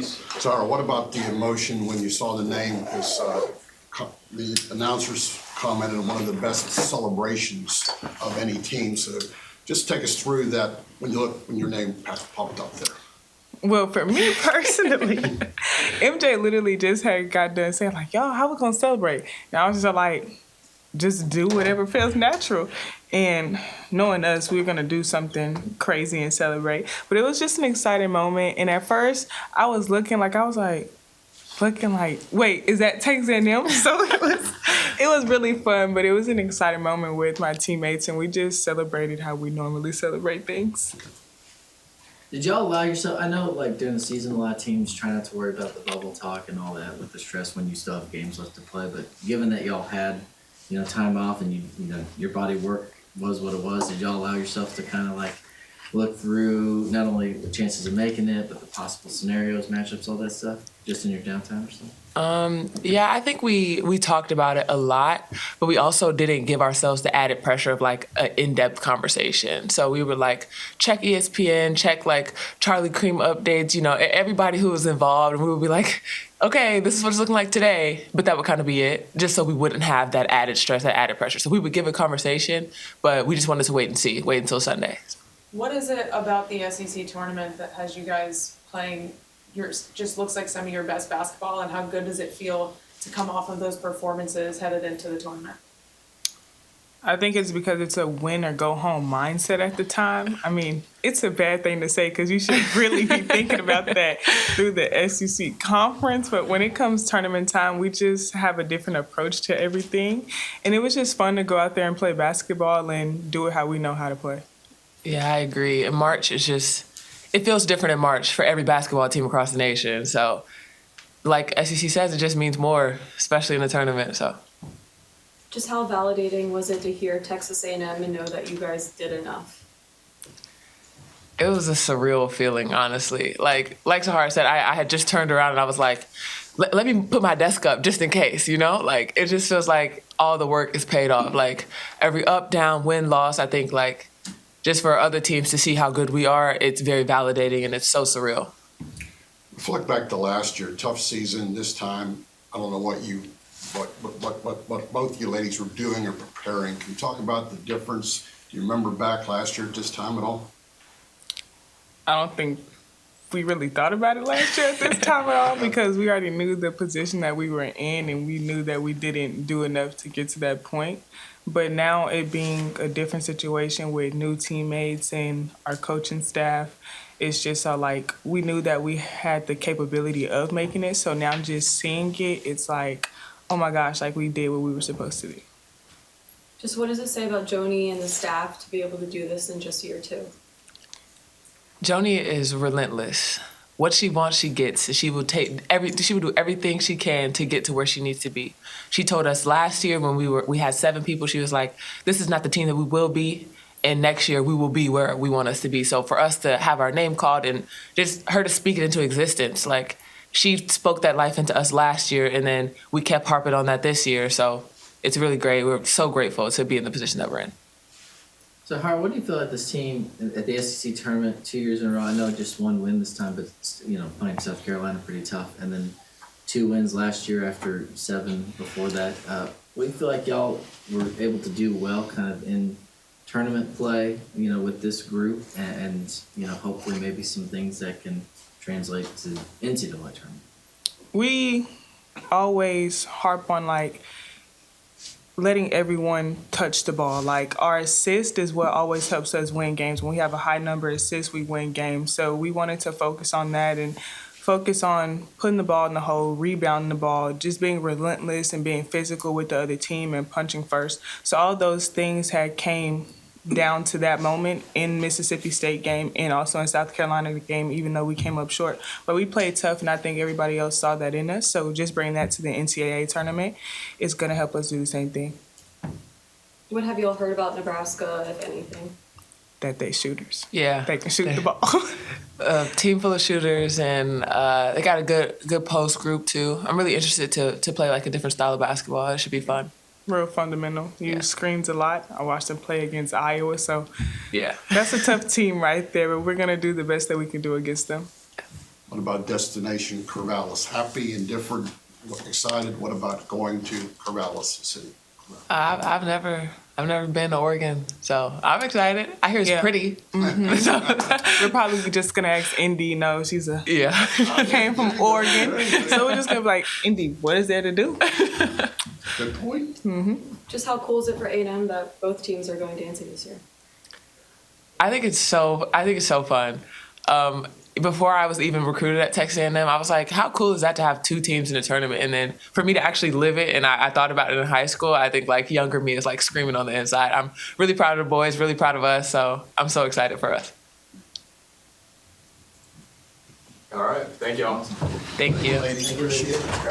Sahara, what about the emotion when you saw the name? Because the announcers commented on one of the best celebrations of any team. So just take us through that when your name popped up there. Well, for me personally, MJ literally just had got done saying, like, yo, how we going to celebrate? And I was just like, just do whatever feels natural. And knowing us, we were going to do something crazy and celebrate. But it was just an exciting moment. And at first, I was looking like, wait, is that Texas A&M? So it was really fun, but it was an exciting moment with my teammates, and we just celebrated how we normally celebrate things. Did y'all allow yourself? I know, like during the season, a lot of teams try not to worry about the bubble talk and all that with the stress when you still have games left to play. But given that y'all had, time off and your body work was what it was, did y'all allow yourself to kind of like look through not only the chances of making it, but the possible scenarios, matchups, all that stuff, just in your downtime or something? Yeah, I think we talked about it a lot, but we also didn't give ourselves the added pressure of like an in-depth conversation. So we would like check ESPN, check like Charlie Cream updates, everybody who was involved, and we would be like, okay, this is what it's looking like today. But that would kind of be it, just so we wouldn't have that added stress, that added pressure. So we would give a conversation, but we just wanted to wait until Sunday. What is it about the SEC tournament that has you guys playing just looks like some of your best basketball, and how good does it feel to come off of those performances headed into the tournament? I think it's because it's a win or go home mindset at the time. I mean, it's a bad thing to say because you should really be thinking about that through the SEC conference. But when it comes tournament time, we just have a different approach to everything. And it was just fun to go out there and play basketball and do it how we know how to play. Yeah, I agree. In March, it feels different in March for every basketball team across the nation. So, like SEC says, it just means more, especially in the tournament. So, just how validating was it to hear Texas A&M and know that you guys did enough? It was a surreal feeling, honestly. Like Sahara said, I had just turned around and I was like, let me put my desk up just in case, Like, it just feels like all the work is paid off. Like, every up, down, win, loss, I think, like, just for other teams to see how good we are, it's very validating and it's so surreal. Reflect back to last year, tough season. This time, I don't know what both you ladies were doing or preparing. Can you talk about the difference? Do you remember back last year at this time at all? I don't think we really thought about it last year at this time at all because we already knew the position that we were in and we knew that we didn't do enough to get to that point. But now it being a different situation with new teammates and our coaching staff, it's just like we knew that we had the capability of making it. So now just seeing it, it's like, oh my gosh, like we did what we were supposed to do. Just what does it say about Joni and the staff to be able to do this in just year two? Joni is relentless. What she wants, she gets. She will do everything she can to get to where she needs to be. She told us last year when we had 7 people, she was like, this is not the team that we will be, and next year we will be where we want us to be. So for us to have our name called and just her to speak it into existence, like she spoke that life into us last year, and then we kept harping on that this year. So it's really great. We're so grateful to be in the position that we're in. So, Har, what do you feel like this team at the SEC tournament 2 years in a row? I know just one win this time, but playing South Carolina pretty tough, and then 2 wins last year after 7 before that. What do you feel like y'all were able to do well, kind of in tournament play, with this group, and hopefully maybe some things that can translate to NCAA tournament? We always harp on letting everyone touch the ball. Like our assist is what always helps us win games. When we have a high number of assists, we win games. So we wanted to focus on that and focus on putting the ball in the hole, rebounding the ball, just being relentless and being physical with the other team and punching first. So all those things had came down to that moment in Mississippi State game and also in South Carolina game, even though we came up short. But we played tough, and I think everybody else saw that in us. So just bringing that to the NCAA tournament is going to help us do the same thing. What have you all heard about Nebraska, if anything? That they shooters. Yeah. They can shoot the ball. Team full of shooters, and they got a good post group too. I'm really interested to play like a different style of basketball. It should be fun. Real fundamental. Use screens a lot. I watched them play against Iowa, so yeah, that's a tough team right there, but we're going to do the best that we can do against them. What about destination Corvallis? Happy, indifferent, excited? What about going to Corvallis City? I've never been to Oregon, so I'm excited. I hear it's Yeah. pretty. We're probably just gonna ask Indy. No, she's a Yeah. came from Oregon, so we're just gonna be like, Indy, what is there to do? Good point. Just how cool is it for A&M that both teams are going dancing this year? I think it's so fun. Before I was even recruited at Texas A&M, I was like, how cool is that to have two teams in a tournament? And then for me to actually live it, and I thought about it in high school, I think like younger me is like screaming on the inside. I'm really proud of the boys, really proud of us, so I'm so excited for us. All right, thank you all. Thank you. Ladies, appreciate it.